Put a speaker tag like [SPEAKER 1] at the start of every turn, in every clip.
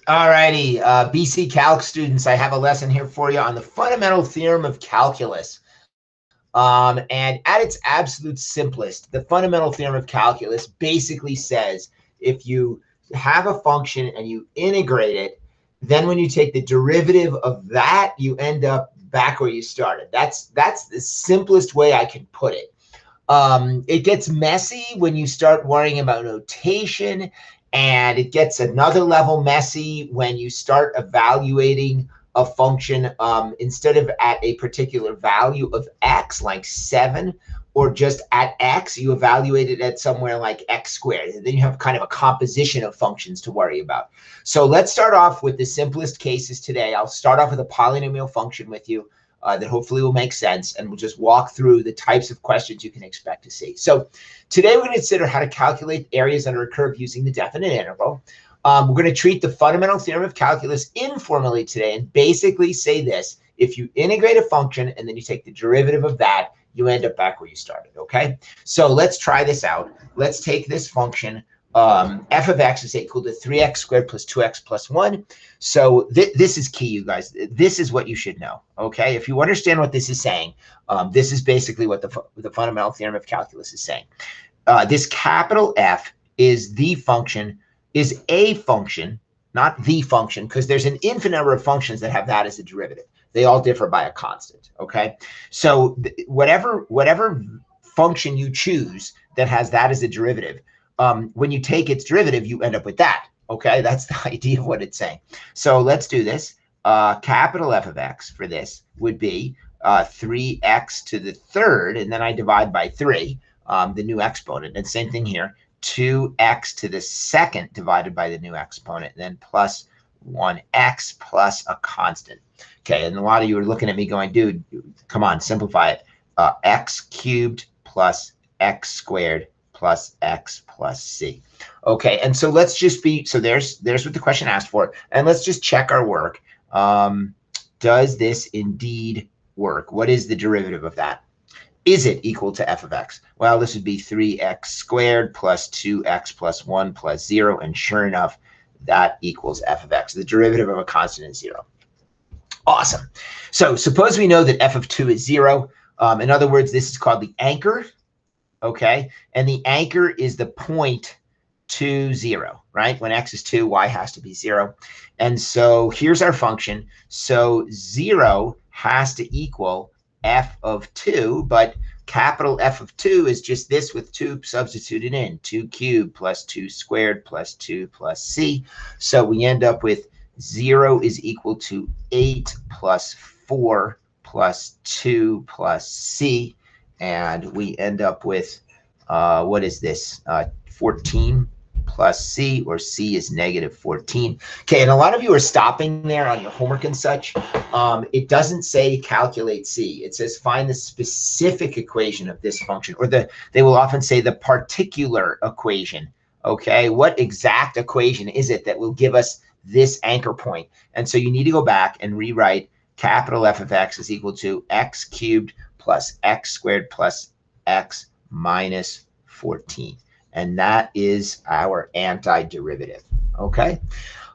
[SPEAKER 1] All righty, BC Calc students, I have a lesson here for you on the fundamental theorem of calculus. And at its absolute simplest, the fundamental theorem of calculus basically says if you have a function and you integrate it, then when you take the derivative of that, you end up back where you started. That's the simplest way I can put it. It gets messy when you start worrying about notation, and it gets another level messy when you start evaluating a function instead of at a particular value of x, like 7, or just at x, you evaluate it at somewhere like x squared. And then you have kind of a composition of functions to worry about. So let's start off with the simplest cases today. I'll start off with a polynomial function with you. That hopefully will make sense, and we'll just walk through the types of questions you can expect to see. So today we're going to consider how to calculate areas under a curve using the definite interval. We're going to treat the fundamental theorem of calculus informally today and basically say this: if you integrate a function and then you take the derivative of that, you end up back where you started, okay? So let's try this out. Let's take this function. F of x is equal to 3x squared plus 2x plus 1. So this is key, you guys. This is what you should know, okay? If you understand what this is saying, this is basically what the fundamental theorem of calculus is saying. This capital F is a function, not the function, because there's an infinite number of functions that have that as a derivative. They all differ by a constant, okay? So whatever function you choose that has that as a derivative, when you take its derivative, you end up with that, okay? That's the idea of what it's saying. So let's do this. Capital F of x for this would be 3x to the third, and then I divide by 3, the new exponent. And same thing here, 2x to the second divided by the new exponent, and then plus 1x plus a constant. Okay, and a lot of you are looking at me going, dude, come on, simplify it. X cubed plus x squared plus x plus c. Okay, and so let's just be, so there's what the question asked for, and let's just check our work. Does this indeed work? What is the derivative of that? Is it equal to f of x? Well, this would be 3x squared plus 2x plus 1 plus 0, and sure enough, that equals f of x. The derivative of a constant is 0. Awesome. So suppose we know that f of 2 is 0. In other words, this is called the anchor. Okay, and the anchor is the point 2, 0, right? When x is 2, y has to be 0. And so here's our function. So 0 has to equal f of 2, but capital F of 2 is just this with 2 substituted in, 2 cubed plus 2 squared plus 2 plus c. So we end up with 0 is equal to 8 plus 4 plus 2 plus c. And we end up with, what is this, 14 plus c, or c is negative 14. Okay, and a lot of you are stopping there on your homework and such. It doesn't say calculate c. It says find the specific equation of this function, or they will often say the particular equation. Okay, what exact equation is it that will give us this anchor point? And so you need to go back and rewrite capital F of x is equal to x cubed plus x squared plus x minus 14. And that is our antiderivative, okay?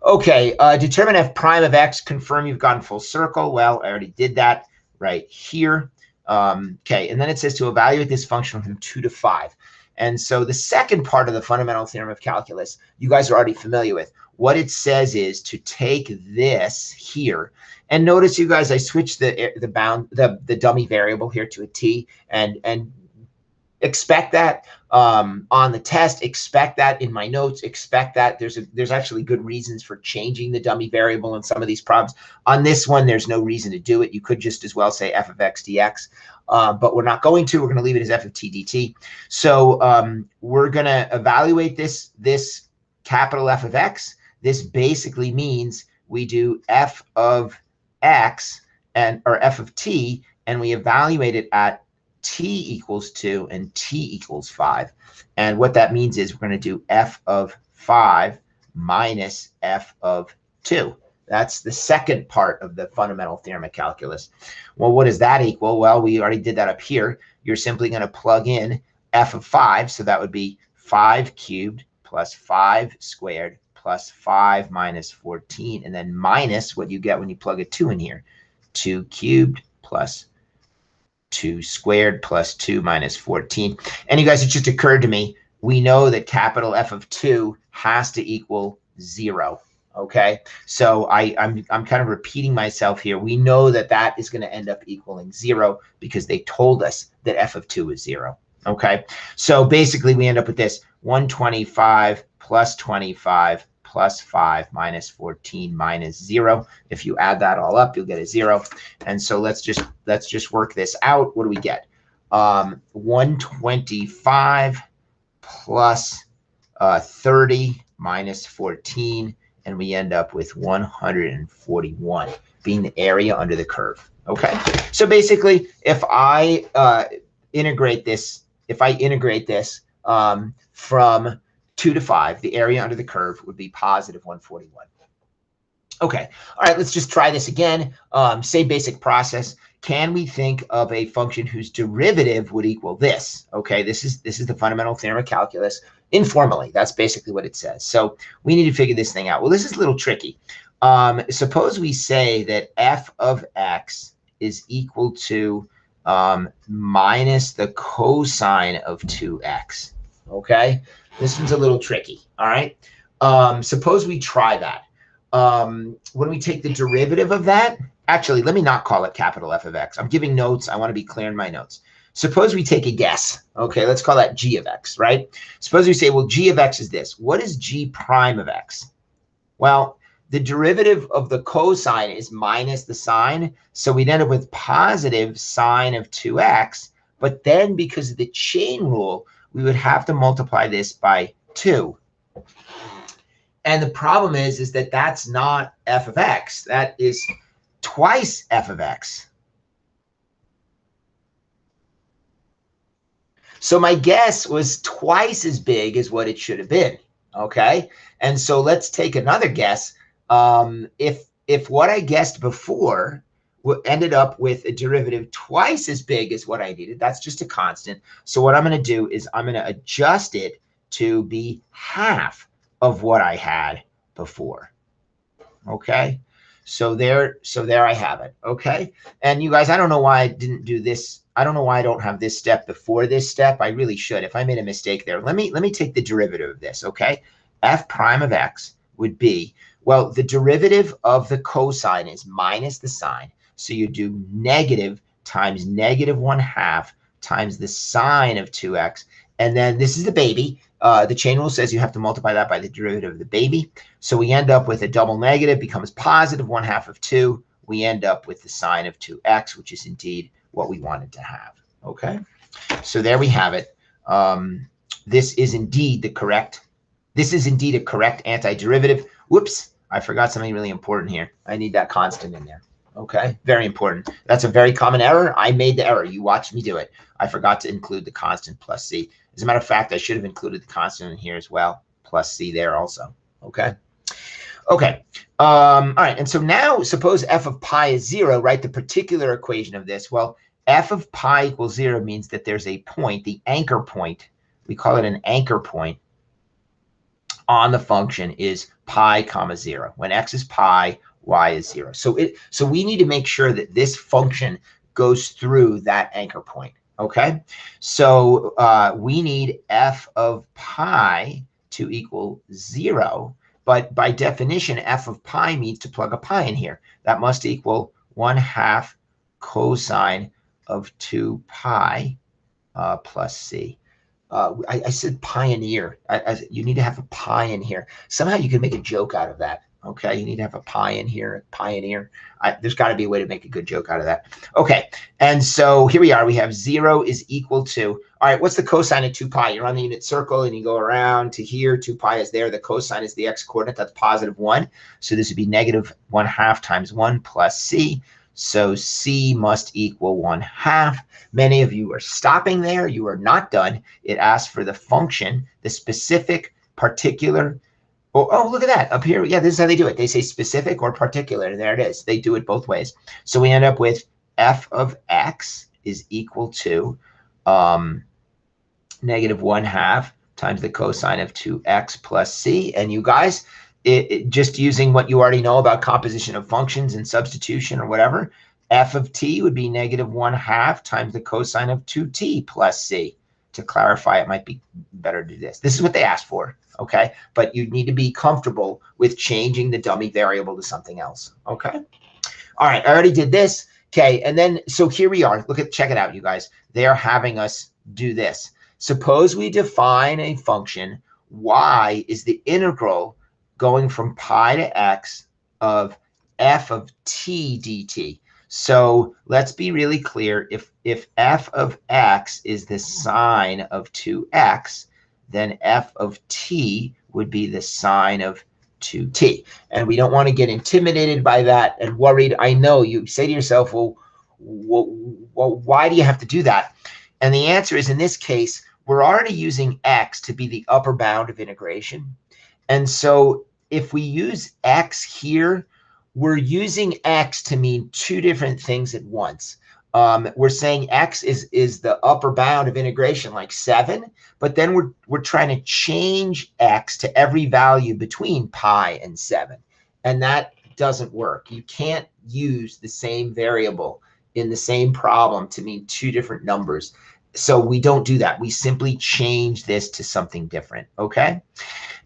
[SPEAKER 1] Okay, determine f prime of x, confirm you've gone full circle. Well, I already did that right here. Okay, and then it says to evaluate this function from 2 to 5. And so the second part of the fundamental theorem of calculus, you guys are already familiar with. What it says is to take this here, and notice, you guys, I switched the dummy variable here to a t, and expect that on the test, expect that in my notes, expect that. There's actually good reasons for changing the dummy variable in some of these problems. On this one, there's no reason to do it. You could just as well say f of x dx, but we're not going to. We're going to leave it as f of t dt. So we're going to evaluate this capital F of x. This basically means we do f of x or f of t, and we evaluate it at t equals 2 and t equals 5. And what that means is we're going to do f of 5 minus f of 2. That's the second part of the fundamental theorem of calculus. Well, what does that equal? Well, we already did that up here. You're simply going to plug in f of 5. So that would be 5 cubed plus 5 squared plus 5 minus 14, and then minus what you get when you plug a 2 in here. 2 cubed plus 2 squared plus 2 minus 14. And you guys, it just occurred to me, we know that capital F of 2 has to equal 0. Okay, so I'm kind of repeating myself here. We know that that is going to end up equaling 0 because they told us that F of 2 is 0. Okay, so basically we end up with this 125 plus 25 plus 5 minus 14 minus 0. If you add that all up, you'll get a 0. And so let's just work this out. What do we get? 125 plus 30 minus 14, and we end up with 141 being the area under the curve. Okay, so basically, if I integrate this from 2 to 5, the area under the curve would be positive 141. Okay, all right, let's just try this again. Same basic process. Can we think of a function whose derivative would equal this? Okay, this is the fundamental theorem of calculus. Informally, that's basically what it says. So we need to figure this thing out. Well, this is a little tricky. Suppose we say that f of x is equal to minus the cosine of 2x. Okay, this one's a little tricky. All right, suppose we try that. When we take the derivative of that, actually, let me not call it capital F of x. I'm giving notes. I want to be clear in my notes. Suppose we take a guess. Okay, let's call that g of x, right? Suppose we say, well, g of x is this. What is g prime of x? Well, the derivative of the cosine is minus the sine, so we'd end up with positive sine of 2x, but then because of the chain rule, we would have to multiply this by 2. And the problem is that that's not f of x. That is twice f of x. So my guess was twice as big as what it should have been. Okay, and so let's take another guess. If what I guessed before ended up with a derivative twice as big as what I needed, that's just a constant. So what I'm going to do is I'm going to adjust it to be half of what I had before. Okay, so there I have it. Okay, and you guys, I don't know why I didn't do this. I don't know why I don't have this step before this step. I really should. If I made a mistake there, let me take the derivative of this. Okay, f prime of x would be, well, the derivative of the cosine is minus the sine, so you do negative times negative 1/2 times the sine of 2x, and then this is the baby. The chain rule says you have to multiply that by the derivative of the baby. So we end up with a double negative becomes positive 1/2 of 2. We end up with the sine of 2x, which is indeed what we wanted to have. Okay, so there we have it. This is indeed a correct antiderivative. Whoops, I forgot something really important here. I need that constant in there. Okay, very important. That's a very common error. I made the error. You watched me do it. I forgot to include the constant plus c. As a matter of fact, I should have included the constant in here as well, plus c there also. Okay. Okay. All right. And so now suppose f of pi is 0, right? The particular equation of this. Well, f of pi equals 0 means that there's a point, the anchor point. We call it an anchor point on the function is pi comma 0. When x is pi, y is 0. So we need to make sure that this function goes through that anchor point. Okay. So we need f of pi to equal 0. But by definition, f of pi means to plug a pi in here. That must equal 1/2 cosine of 2 pi plus c. I said pioneer. You need to have a pi in here. Somehow you can make a joke out of that. Okay, you need to have a pi in here, pioneer. There's got to be a way to make a good joke out of that. Okay, and so here we are. We have 0 is equal to, all right, what's the cosine of 2 pi? You're on the unit circle and you go around to here. 2 pi is there. The cosine is the x-coordinate. That's positive 1. So this would be negative 1/2 times 1 plus c. So c must equal 1/2. Many of you are stopping there. You are not done. It asks for the function, the specific, particular. Oh, look at that up here. Yeah, this is how they do it. They say specific or particular, and there it is. They do it both ways. So we end up with f of x is equal to negative 1/2 times the cosine of 2x plus c. And you guys, just using what you already know about composition of functions and substitution or whatever, f of t would be -1/2 times the cosine of 2t plus c. To clarify, it might be better to do this. This is what they asked for, okay? But you need to be comfortable with changing the dummy variable to something else, okay? All right, I already did this. Okay, and then, so here we are. Check it out, you guys. They're having us do this. Suppose we define a function, y is the integral going from pi to x of f of t dt. So let's be really clear. If f of x is the sine of 2x, then f of t would be the sine of 2t. And we don't want to get intimidated by that and worried. I know you say to yourself, well, why do you have to do that? And the answer is, in this case, we're already using x to be the upper bound of integration. And so if we use x here, we're using x to mean two different things at once. We're saying x is the upper bound of integration, like 7, but then we're trying to change x to every value between pi and 7. And that doesn't work. You can't use the same variable in the same problem to mean two different numbers. So we don't do that. We simply change this to something different, okay?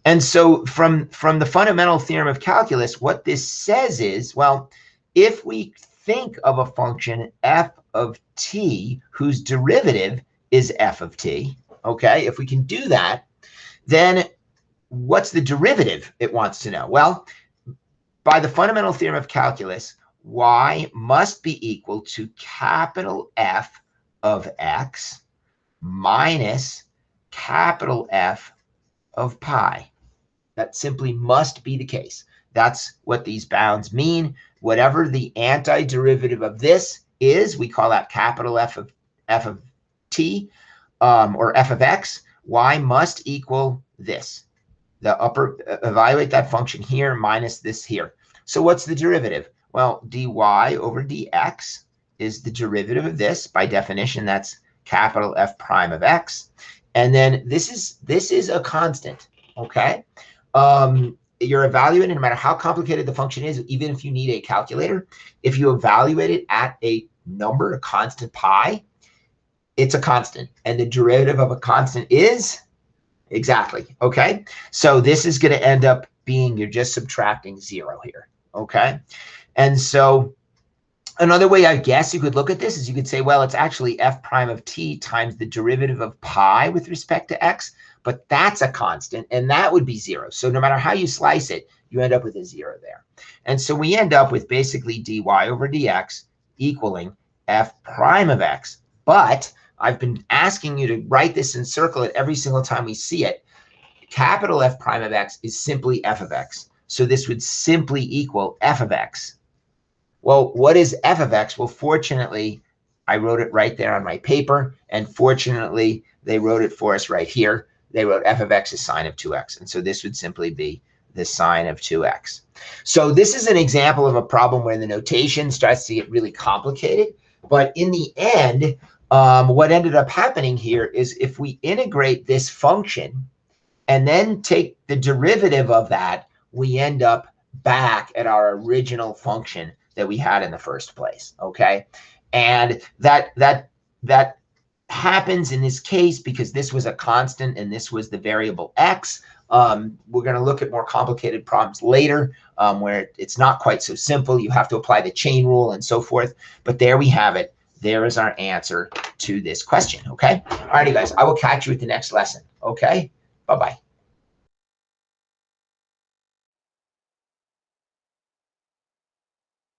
[SPEAKER 1] And so from the fundamental theorem of calculus, what this says is, well, if we think of a function f of t whose derivative is f of t, okay, if we can do that, then what's the derivative it wants to know? Well, by the fundamental theorem of calculus, y must be equal to capital F of x minus capital F of pi. That simply must be the case. That's what these bounds mean. Whatever the antiderivative of this is, we call that capital F of t, or f of x. Y must equal this. Evaluate that function here minus this here. So what's the derivative? Well, dy over dx is the derivative of this. By definition, that's capital F prime of x. And then this is a constant, okay? You're evaluating, no matter how complicated the function is, even if you need a calculator, if you evaluate it at a number, a constant pi, it's a constant. And the derivative of a constant is exactly, okay? So this is going to end up being, you're just subtracting 0 here, okay? And so another way I guess you could look at this is you could say, well, it's actually f prime of t times the derivative of pi with respect to x, but that's a constant, and that would be 0. So no matter how you slice it, you end up with a 0 there. And so we end up with basically dy over dx equaling f prime of x. But I've been asking you to write this and circle it every single time we see it. Capital F prime of x is simply f of x. So this would simply equal f of x. Well, what is f of x? Well, fortunately, I wrote it right there on my paper. And fortunately, they wrote it for us right here. They wrote f of x is sine of 2x. And so this would simply be the sine of 2x. So this is an example of a problem where the notation starts to get really complicated. But in the end, what ended up happening here is if we integrate this function and then take the derivative of that, we end up back at our original function that we had in the first place, okay? And that happens in this case because this was a constant and this was the variable x. We're going to look at more complicated problems later where it's not quite so simple. You have to apply the chain rule and so forth. But there we have it. There is our answer to this question, okay? All righty, guys. I will catch you at the next lesson, okay? Bye-bye.